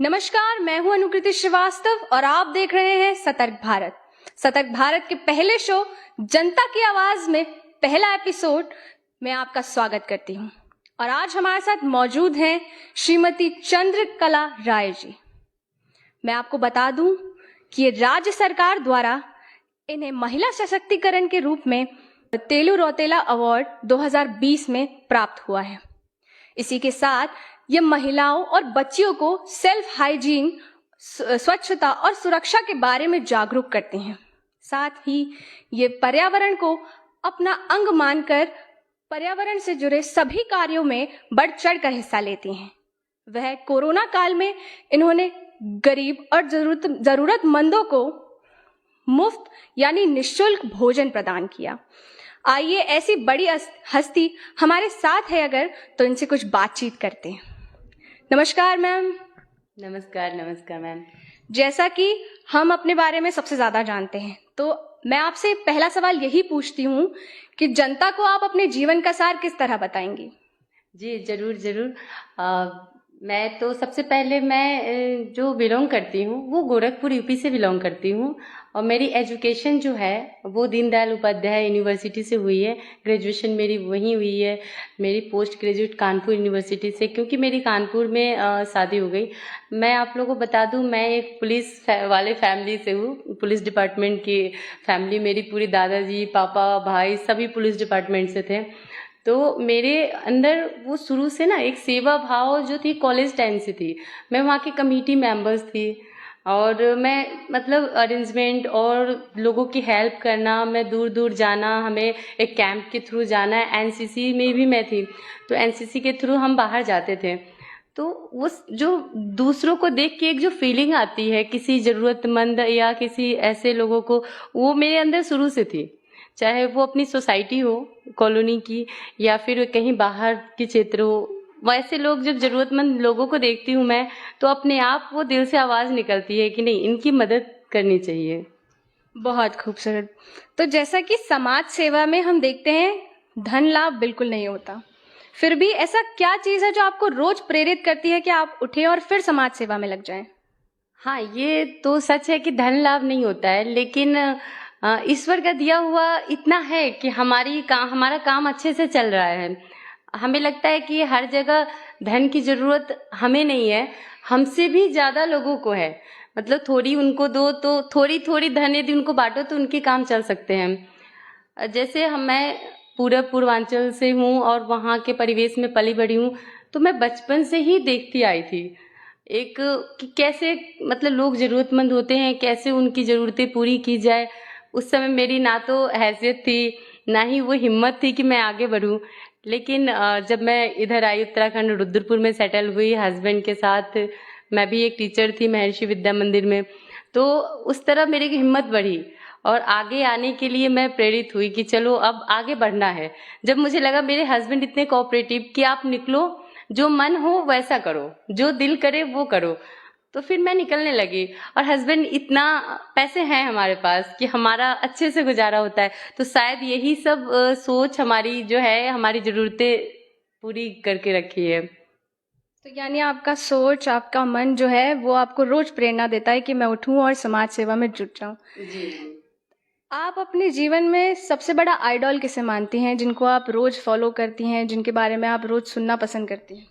नमस्कार, मैं हूं अनुकृति श्रीवास्तव और आप देख रहे हैं सतर्क भारत। सतर्क भारत के पहले शो जनता की आवाज में पहला एपिसोड में आपका स्वागत करती हूं। और आज हमारे साथ मौजूद हैं श्रीमती चंद्रकला राय जी। मैं आपको बता दूं कि ये राज्य सरकार द्वारा इन्हें महिला सशक्तिकरण के रूप में तेलु रौतेला अवार्ड 2020 में प्राप्त हुआ है। इसी के साथ ये महिलाओं और बच्चियों को सेल्फ हाइजीन, स्वच्छता और सुरक्षा के बारे में जागरूक करती हैं। साथ ही ये पर्यावरण को अपना अंग मानकर पर्यावरण से जुड़े सभी कार्यों में बढ़ चढ़कर हिस्सा लेती हैं। वह कोरोना काल में इन्होंने गरीब और जरूरतमंदों को मुफ्त यानी निःशुल्क भोजन प्रदान किया। आइए ऐसी बड़ी हस्ती हमारे साथ है अगर, तो इनसे कुछ बातचीत करते हैं। नमस्कार मैम। नमस्कार मैम। जैसा कि हम अपने बारे में सबसे ज्यादा जानते हैं, तो मैं आपसे पहला सवाल यही पूछती हूँ कि जनता को आप अपने जीवन का सार किस तरह बताएंगी? जी जरूर। मैं तो सबसे पहले मैं जो बिलोंग करती हूँ वो गोरखपुर यूपी से बिलोंग करती हूँ और मेरी एजुकेशन जो है वो दीनदयाल उपाध्याय यूनिवर्सिटी से हुई है। ग्रेजुएशन मेरी वहीं हुई है। मेरी पोस्ट ग्रेजुएट कानपुर यूनिवर्सिटी से, क्योंकि मेरी कानपुर में शादी हो गई। मैं आप लोगों को बता दूं, मैं एक पुलिस वाले फैमिली से हूँ। पुलिस डिपार्टमेंट की फैमिली, मेरी पूरी दादाजी, पापा, भाई सभी पुलिस डिपार्टमेंट से थे। तो मेरे अंदर वो शुरू से ना एक सेवा भाव जो थी कॉलेज टाइम से थी। मैं वहाँ की कमेटी मेंबर्स थी और मैं मतलब अरेंजमेंट और लोगों की हेल्प करना, मैं दूर दूर जाना, हमें एक कैंप के थ्रू जाना है। एनसीसी में भी मैं थी, तो एनसीसी के थ्रू हम बाहर जाते थे। तो वो जो दूसरों को देख के एक जो फीलिंग आती है किसी ज़रूरतमंद या किसी ऐसे लोगों को, वो मेरे अंदर शुरू से थी। चाहे वो अपनी सोसाइटी हो, कॉलोनी की, या फिर कहीं बाहर के क्षेत्र हो, वैसे लोग जब ज़रूरतमंद लोगों को देखती हूँ मैं, तो अपने आप वो दिल से आवाज़ निकलती है कि नहीं, इनकी मदद करनी चाहिए। बहुत खूबसूरत। तो जैसा कि समाज सेवा में हम देखते हैं धन लाभ बिल्कुल नहीं होता, फिर भी ऐसा क्या चीज़ है जो आपको रोज प्रेरित करती है कि आप उठे और फिर समाज सेवा में लग जाएं? हाँ, ये तो सच है कि धन लाभ नहीं होता है, लेकिन ईश्वर का दिया हुआ इतना है कि हमारा काम अच्छे से चल रहा है। हमें लगता है कि हर जगह धन की जरूरत हमें नहीं है, हमसे भी ज्यादा लोगों को है। मतलब थोड़ी उनको दो तो थोड़ी थोड़ी धन यदि उनको बांटो तो उनके काम चल सकते हैं। जैसे मैं पूरे पूर्वांचल से हूँ और वहाँ के परिवेश में पली बड़ी हूँ, तो मैं बचपन से ही देखती आई थी एक कि कैसे मतलब लोग जरूरतमंद होते हैं, कैसे उनकी ज़रूरतें पूरी की जाए। उस समय मेरी ना तो हैसियत थी, ना ही वो हिम्मत थी कि मैं आगे बढ़ूं। लेकिन जब मैं इधर आई, उत्तराखंड रुद्रपुर में सेटल हुई हस्बैंड के साथ, मैं भी एक टीचर थी महर्षि विद्या मंदिर में, तो उस तरह मेरी हिम्मत बढ़ी और आगे आने के लिए मैं प्रेरित हुई कि चलो अब आगे बढ़ना है। जब मुझे लगा मेरे हस्बैंड इतने कोऑपरेटिव कि आप निकलो, जो मन हो वैसा करो, जो दिल करे वो करो, तो फिर मैं निकलने लगी। और हस्बैंड इतना पैसे हैं हमारे पास कि हमारा अच्छे से गुजारा होता है। तो शायद यही सब सोच हमारी जो है हमारी ज़रूरतें पूरी करके रखी है। तो यानी आपका सोच, आपका मन जो है वो आपको रोज प्रेरणा देता है कि मैं उठूं और समाज सेवा में जुट जाऊं। जी। आप अपने जीवन में सबसे बड़ा आइडॉल किसे मानती हैं, जिनको आप रोज फॉलो करती हैं, जिनके बारे में आप रोज सुनना पसंद करती हैं?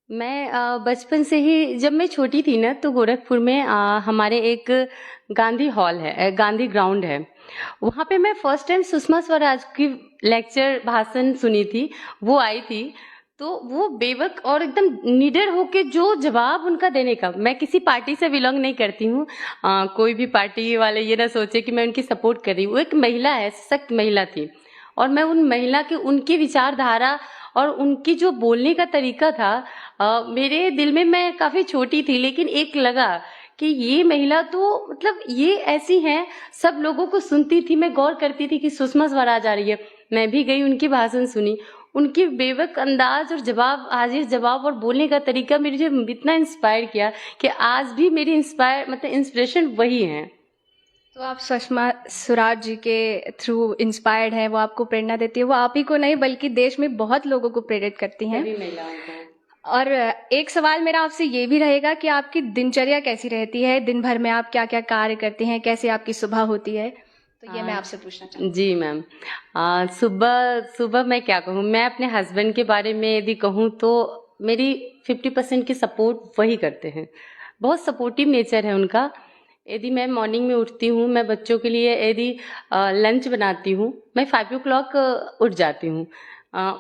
मैं बचपन से ही, जब मैं छोटी थी ना, तो गोरखपुर में हमारे एक गांधी हॉल है, गांधी ग्राउंड है। वहाँ पे मैं फर्स्ट टाइम सुषमा स्वराज की लेक्चर भाषण सुनी थी। वो आई थी, तो वो बेवक और एकदम निडर होके जो जवाब उनका देने का, मैं किसी पार्टी से बिलोंग नहीं करती हूँ, कोई भी पार्टी वाले ये ना सोचे कि मैं उनकी सपोर्ट कर रही हूँ। वो एक महिला है, सशक्त महिला थी, और मैं उन महिला के उनकी विचारधारा और उनकी जो बोलने का तरीका था, मेरे दिल में, मैं काफ़ी छोटी थी लेकिन एक लगा कि ये महिला तो मतलब ये ऐसी हैं। सब लोगों को सुनती थी, मैं गौर करती थी कि सुषमा स्वराज आ रही है। मैं भी गई, उनकी भाषण सुनी, उनकी बेवक अंदाज और जवाब, हाजिर जवाब और बोलने का तरीका मुझे इतना इंस्पायर किया कि आज भी मेरी इंस्पिरेशन वही है। तो आप सुषमा स्वराज जी के थ्रू इंस्पायर्ड हैं, वो आपको प्रेरणा देती है। वो आप ही को नहीं बल्कि देश में बहुत लोगों को प्रेरित करती हैं। सभी महिलाओं को। और एक सवाल मेरा आपसे ये भी रहेगा कि आपकी दिनचर्या कैसी रहती है, दिन भर में आप क्या क्या कार्य करते हैं, कैसे आपकी सुबह होती है, तो ये मैं आपसे पूछना चाहूँगी। जी मैम, सुबह सुबह मैं क्या कहूँ, मैं अपने हस्बैंड के बारे में यदि कहूँ तो मेरी 50% की सपोर्ट वही करते हैं। बहुत सपोर्टिव नेचर है उनका। यदि मैं मॉर्निंग में उठती हूँ, मैं बच्चों के लिए यदि लंच बनाती हूँ, मैं 5 o'clock उठ जाती हूँ।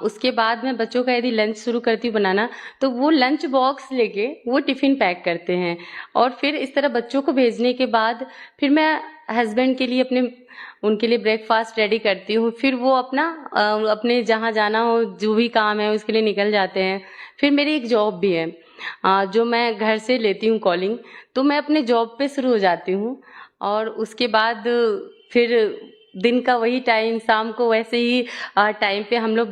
उसके बाद मैं बच्चों का यदि लंच शुरू करती हूँ बनाना, तो वो लंच बॉक्स लेके वो टिफ़िन पैक करते हैं और फिर इस तरह बच्चों को भेजने के बाद फिर मैं हस्बैंड के लिए उनके लिए ब्रेकफास्ट रेडी करती हूँ। फिर वो अपने जहाँ जाना हो, जो भी काम है उसके लिए निकल जाते हैं। फिर मेरी एक जॉब भी है, जो मैं घर से लेती हूँ कॉलिंग, तो मैं अपने जॉब पे शुरू हो जाती हूँ और उसके बाद फिर दिन का वही टाइम, शाम को वैसे ही टाइम पे हम लोग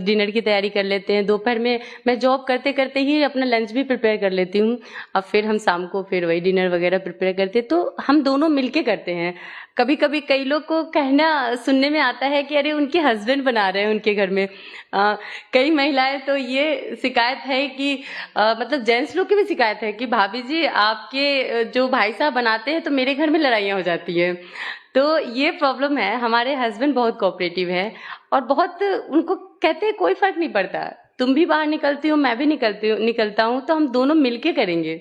डिनर की तैयारी कर लेते हैं। दोपहर में मैं जॉब करते करते ही अपना लंच भी प्रिपेयर कर लेती हूँ। अब फिर हम शाम को फिर वही डिनर वगैरह प्रिपेयर करते हैं, तो हम दोनों मिलके करते हैं। कभी कभी कई लोग को कहना सुनने में आता है कि अरे उनके हस्बैंड बना रहे हैं उनके घर में। कई महिलाएं तो ये शिकायत है कि मतलब जेंट्स लोग की भी शिकायत है कि भाभी जी आपके जो भाई साहब बनाते हैं तो मेरे घर में लड़ाइयाँ हो जाती है। तो ये प्रॉब्लम है। हमारे हस्बैंड बहुत कोऑपरेटिव है और बहुत उनको कहते हैं कोई फर्क नहीं पड़ता, तुम भी बाहर निकलती हो, मैं भी निकलता हूँ, तो हम दोनों मिलके करेंगे।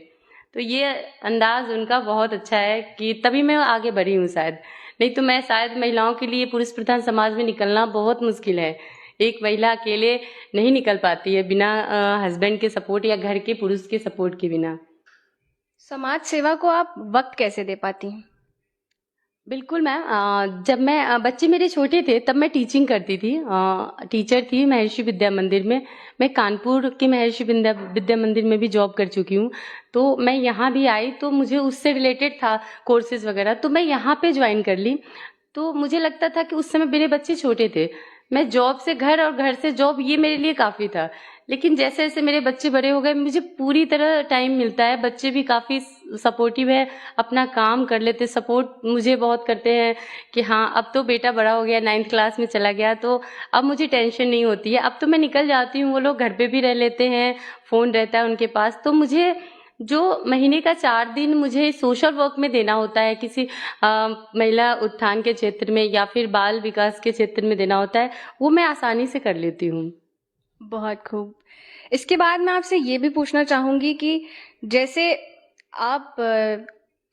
तो ये अंदाज उनका बहुत अच्छा है कि तभी मैं आगे बढ़ी हूँ शायद। नहीं तो मैं शायद महिलाओं के लिए पुरुष प्रधान समाज में निकलना बहुत मुश्किल है। एक महिला अकेले नहीं निकल पाती है बिना हस्बैंड के सपोर्ट या घर के पुरुष के सपोर्ट के बिना। समाज सेवा को आप वक्त कैसे दे पाती हैं? बिल्कुल मैम, जब मैं बच्चे मेरे छोटे थे तब मैं टीचिंग करती थी, टीचर थी महर्षि विद्या मंदिर में। मैं कानपुर के महर्षि विद्या मंदिर में भी जॉब कर चुकी हूँ। तो मैं यहाँ भी आई तो मुझे उससे रिलेटेड था कोर्सेज वगैरह, तो मैं यहाँ पे ज्वाइन कर ली। तो मुझे लगता था कि उस समय मेरे बच्चे छोटे थे, मैं जॉब से घर और घर से जॉब, ये मेरे लिए काफ़ी था। लेकिन जैसे जैसे मेरे बच्चे बड़े हो गए, मुझे पूरी तरह टाइम मिलता है। बच्चे भी काफ़ी सपोर्टिव है, अपना काम कर लेते, सपोर्ट मुझे बहुत करते हैं कि हाँ अब तो बेटा बड़ा हो गया, 9th क्लास में चला गया, तो अब मुझे टेंशन नहीं होती है। अब तो मैं निकल जाती हूँ, वो लोग घर पे भी रह लेते हैं, फ़ोन रहता है उनके पास। तो मुझे जो महीने का 4 दिन मुझे सोशल वर्क में देना होता है, किसी महिला उत्थान के क्षेत्र में या फिर बाल विकास के क्षेत्र में देना होता है, वो मैं आसानी से कर लेती हूँ। बहुत खूब। इसके बाद मैं आपसे ये भी पूछना चाहूँगी कि जैसे आप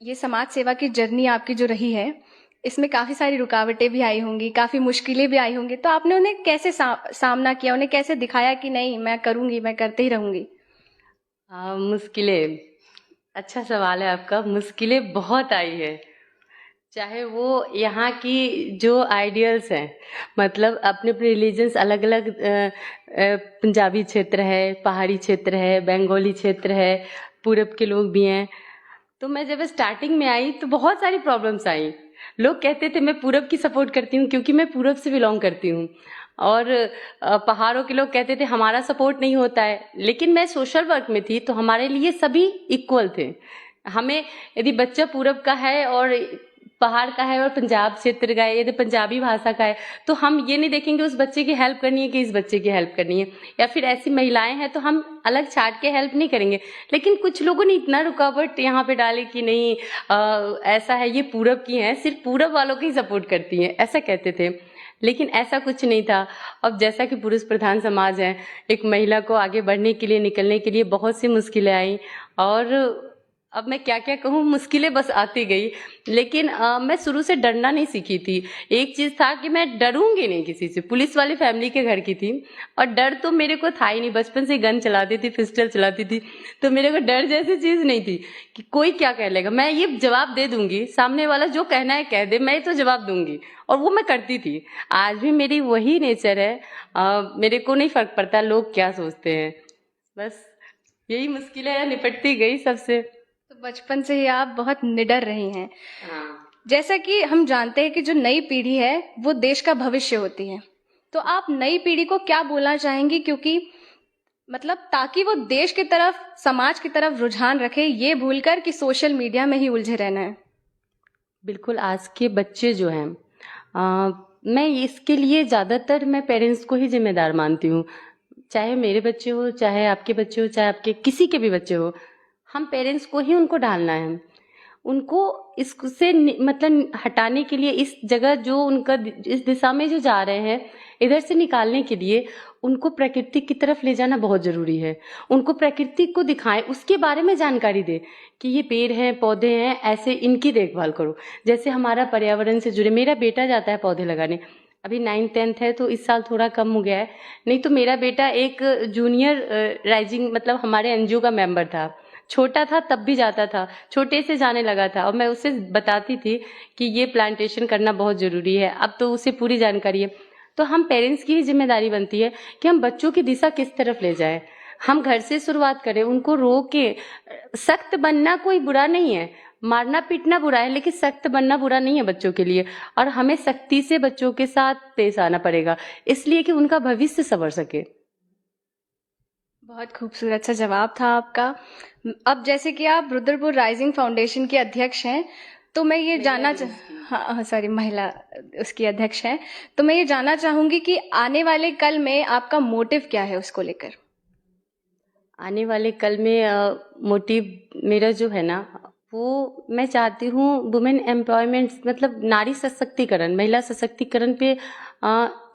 ये समाज सेवा की जर्नी आपकी जो रही है, इसमें काफ़ी सारी रुकावटें भी आई होंगी, काफ़ी मुश्किलें भी आई होंगी, तो आपने उन्हें कैसे सामना किया, उन्हें कैसे दिखाया कि नहीं मैं करूँगी, मैं करते ही रहूँगी? मुश्किलें, अच्छा सवाल है आपका। मुश्किलें बहुत आई है, चाहे वो यहाँ की जो आइडियल्स हैं, मतलब अपने अपने रिलीजन्स अलग अलग, पंजाबी क्षेत्र है, पहाड़ी क्षेत्र है, बंगाली क्षेत्र है, पूरब के लोग भी हैं। तो मैं जब स्टार्टिंग में आई तो बहुत सारी प्रॉब्लम्स आई। लोग कहते थे मैं पूरब की सपोर्ट करती हूँ क्योंकि मैं पूरब से बिलोंग करती हूँ, और पहाड़ों के लोग कहते थे हमारा सपोर्ट नहीं होता है। लेकिन मैं सोशल वर्क में थी तो हमारे लिए सभी इक्वल थे। हमें यदि बच्चा पूरब का है और पहाड़ का है और पंजाब क्षेत्र का है, यदि पंजाबी भाषा का है, तो हम ये नहीं देखेंगे उस बच्चे की हेल्प करनी है कि इस बच्चे की हेल्प करनी है, या फिर ऐसी महिलाएं हैं तो हम अलग छाट के हेल्प नहीं करेंगे। लेकिन कुछ लोगों ने इतना रुकावट यहाँ पे डाले कि नहीं ऐसा है, ये पूरब की हैं, सिर्फ पूरब वालों की सपोर्ट करती हैं, ऐसा कहते थे। लेकिन ऐसा कुछ नहीं था। अब जैसा कि पुरुष प्रधान समाज है, एक महिला को आगे बढ़ने के लिए, निकलने के लिए बहुत सी मुश्किलें आई, और अब मैं क्या क्या कहूँ, मुश्किलें बस आती गई। लेकिन मैं शुरू से डरना नहीं सीखी थी। एक चीज़ था कि मैं डरूंगी नहीं किसी से। पुलिस वाली फैमिली के घर की थी और डर तो मेरे को था ही नहीं। बचपन से गन चलाती थी, पिस्टल चलाती थी, तो मेरे को डर जैसी चीज़ नहीं थी कि कोई क्या कह लेगा। मैं ये जवाब दे दूंगी, सामने वाला जो कहना है कह दे, मैं तो जवाब दूंगी, और वो मैं करती थी। आज भी मेरी वही नेचर है। मेरे को नहीं फर्क पड़ता लोग क्या सोचते हैं। बस यही मुश्किलें है, निपटती गई सबसे। तो बचपन से ही आप बहुत निडर रही हैं। हाँ। जैसा कि हम जानते हैं कि जो नई पीढ़ी है वो देश का भविष्य होती है, तो आप नई पीढ़ी को क्या बोलना चाहेंगी, क्योंकि मतलब ताकि वो देश की तरफ, समाज की तरफ रुझान रखे, ये भूलकर कि सोशल मीडिया में ही उलझे रहना है? बिल्कुल, आज के बच्चे जो हैं, मैं इसके लिए ज़्यादातर मैं पेरेंट्स को ही जिम्मेदार मानती हूँ। चाहे मेरे बच्चे हो, चाहे आपके बच्चे हो, चाहे आपके किसी के भी बच्चे हो, हम पेरेंट्स को ही उनको डालना है। उनको इससे मतलब हटाने के लिए, इस जगह जो उनका इस दिशा में जो जा रहे हैं, इधर से निकालने के लिए उनको प्रकृति की तरफ ले जाना बहुत जरूरी है। उनको प्रकृति को दिखाएं, उसके बारे में जानकारी दें कि ये पेड़ हैं, पौधे हैं, ऐसे इनकी देखभाल करो। जैसे हमारा पर्यावरण से जुड़े, मेरा बेटा जाता है पौधे लगाने, अभी 9th-10th है तो इस साल थोड़ा कम हो गया है, नहीं तो मेरा बेटा एक जूनियर राइजिंग मतलब हमारे एनजीओ का मेंबर था। छोटा था तब भी जाता था, छोटे से जाने लगा था, और मैं उसे बताती थी कि ये प्लांटेशन करना बहुत ज़रूरी है। अब तो उसे पूरी जानकारी है। तो हम पेरेंट्स की ही जिम्मेदारी बनती है कि हम बच्चों की दिशा किस तरफ ले जाएं। हम घर से शुरुआत करें, उनको रोके। सख्त बनना कोई बुरा नहीं है, मारना पीटना बुरा है, लेकिन सख्त बनना बुरा नहीं है बच्चों के लिए। और हमें सख्ती से बच्चों के साथ पेश आना पड़ेगा, इसलिए कि उनका भविष्य संवर सके। बहुत खूबसूरत सा जवाब था आपका। अब जैसे कि आप रुद्रपुर राइजिंग फाउंडेशन के अध्यक्ष हैं, तो मैं ये जानना महिला उसकी अध्यक्ष हैं, तो मैं ये जानना चाहूंगी कि आने वाले कल में आपका मोटिव क्या है उसको लेकर। आने वाले कल में मोटिव मेरा जो है ना, वो मैं चाहती हूँ वुमेन एम्प्लॉयमेंट, मतलब नारी सशक्तिकरण, महिला सशक्तिकरण पे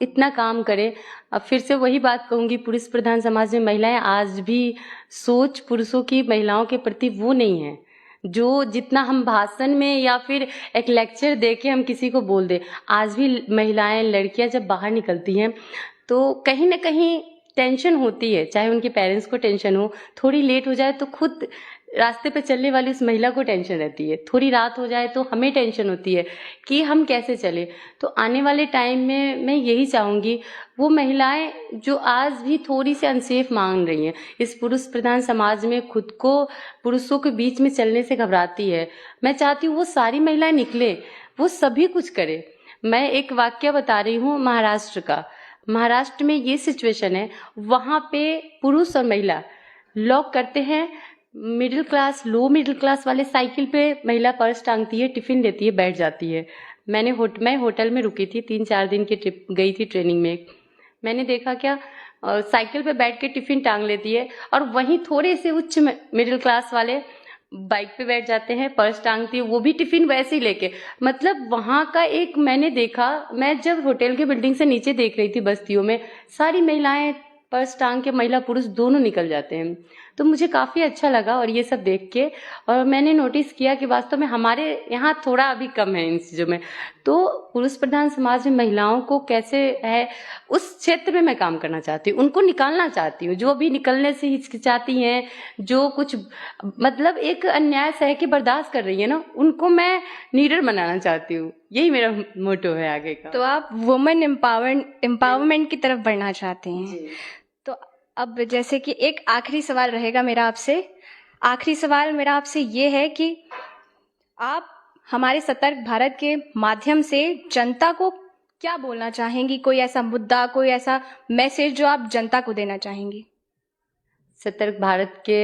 इतना काम करे। अब फिर से वही बात कहूँगी, पुरुष प्रधान समाज में महिलाएं आज भी सोच पुरुषों की महिलाओं के प्रति वो नहीं है जो जितना हम भाषण में या फिर एक लेक्चर दे के हम किसी को बोल दे। आज भी महिलाएं, लड़कियां जब बाहर निकलती हैं तो कहीं ना कहीं टेंशन होती है, चाहे उनके पेरेंट्स को टेंशन हो, थोड़ी लेट हो जाए तो खुद रास्ते पे चलने वाली उस महिला को टेंशन रहती है, थोड़ी रात हो जाए तो हमें टेंशन होती है कि हम कैसे चले। तो आने वाले टाइम में मैं यही चाहूँगी, वो महिलाएं जो आज भी थोड़ी सी अनसेफ मांग रही हैं, इस पुरुष प्रधान समाज में खुद को पुरुषों के बीच में चलने से घबराती है, मैं चाहती हूँ वो सारी महिलाएं निकले, वो सभी कुछ करे। मैं एक वाक्य बता रही हूँ महाराष्ट्र का। महाराष्ट्र में ये सिचुएशन है, वहाँ पे पुरुष और महिला लॉक करते हैं। Middle class, low middle class वाले साइकिल पे महिला पर्स टांगती है, टिफिन लेती है, बैठ जाती है। मैं होटल में रुकी थी, 3-4 दिन की ट्रिप गई थी ट्रेनिंग में। मैंने देखा क्या, साइकिल पे बैठ के टिफिन टांग लेती है, और वहीं थोड़े से उच्च मिडिल क्लास वाले बाइक पे बैठ जाते हैं, पर्स टांगती है, वो भी टिफिन वैसे ही लेके। मतलब वहाँ का एक मैंने देखा, मैं जब होटल के बिल्डिंग से नीचे देख रही थी बस्तियों में, सारी महिलाएं पर्स टांग के, महिला पुरुष दोनों निकल जाते हैं। तो मुझे काफ़ी अच्छा लगा और ये सब देख के, और मैंने नोटिस किया कि वास्तव में हमारे यहाँ थोड़ा अभी कम है इन चीज़ों में। तो पुरुष प्रधान समाज में महिलाओं को कैसे है, उस क्षेत्र में मैं काम करना चाहती हूँ, उनको निकालना चाहती हूँ। जो भी निकलने से हिचकिचाती हैं, जो कुछ मतलब एक अन्याय सह के बर्दाश्त कर रही है ना, उनको मैं लीडर बनाना चाहती हूँ। यही मेरा मोटो है आगे का। तो आप वुमेन एम्पावरमेंट की तरफ बढ़ना चाहते हैं। तो अब जैसे कि एक आखिरी सवाल रहेगा मेरा आपसे। आखिरी सवाल मेरा आपसे ये है कि आप हमारे सतर्क भारत के माध्यम से जनता को क्या बोलना चाहेंगी? कोई ऐसा मुद्दा, कोई ऐसा मैसेज जो आप जनता को देना चाहेंगी? सतर्क भारत के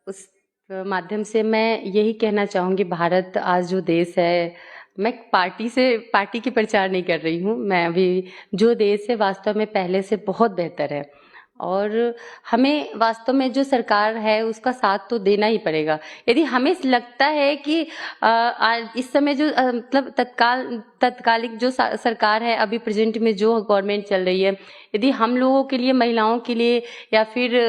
उस माध्यम से मैं यही कहना चाहूँगी, भारत आज जो देश है, मैं पार्टी की प्रचार नहीं कर रही हूँ, मैं अभी जो देश है वास्तव में पहले से बहुत बेहतर है, और हमें वास्तव में जो सरकार है उसका साथ तो देना ही पड़ेगा। यदि हमें लगता है कि इस समय जो मतलब तत्कालिक जो सरकार है, अभी प्रेजेंट में जो गवर्नमेंट चल रही है, यदि हम लोगों के लिए, महिलाओं के लिए या फिर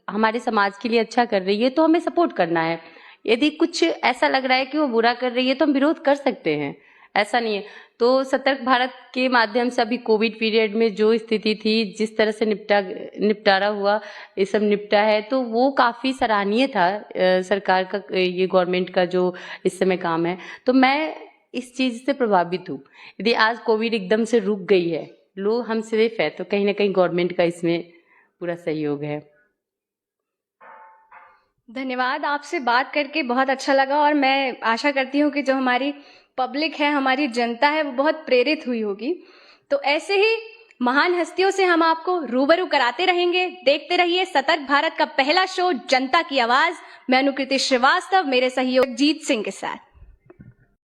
हमारे समाज के लिए अच्छा कर रही है तो हमें सपोर्ट करना है। यदि कुछ ऐसा लग रहा है कि वो बुरा कर रही है तो हम विरोध कर सकते हैं, ऐसा नहीं है। तो सतर्क भारत के माध्यम से अभी कोविड पीरियड में जो स्थिति थी, जिस तरह से निपटारा हुआ, ये सब निपटा है, तो वो काफ़ी सराहनीय था सरकार का, ये गवर्नमेंट का जो इस समय काम है। तो मैं इस चीज़ से प्रभावित हूँ। यदि आज कोविड एकदम से रुक गई है, लोग हम सेफ है, तो कहीं ना कहीं गवर्नमेंट का इसमें पूरा सहयोग है। धन्यवाद, आपसे बात करके बहुत अच्छा लगा, और मैं आशा करती हूँ कि जो हमारी पब्लिक है, हमारी जनता है, वो बहुत प्रेरित हुई होगी। तो ऐसे ही महान हस्तियों से हम आपको रूबरू कराते रहेंगे। देखते रहिए सतर्क भारत का पहला शो जनता की आवाज। मैं अनुकृति श्रीवास्तव, मेरे सहयोगी जीत सिंह के साथ।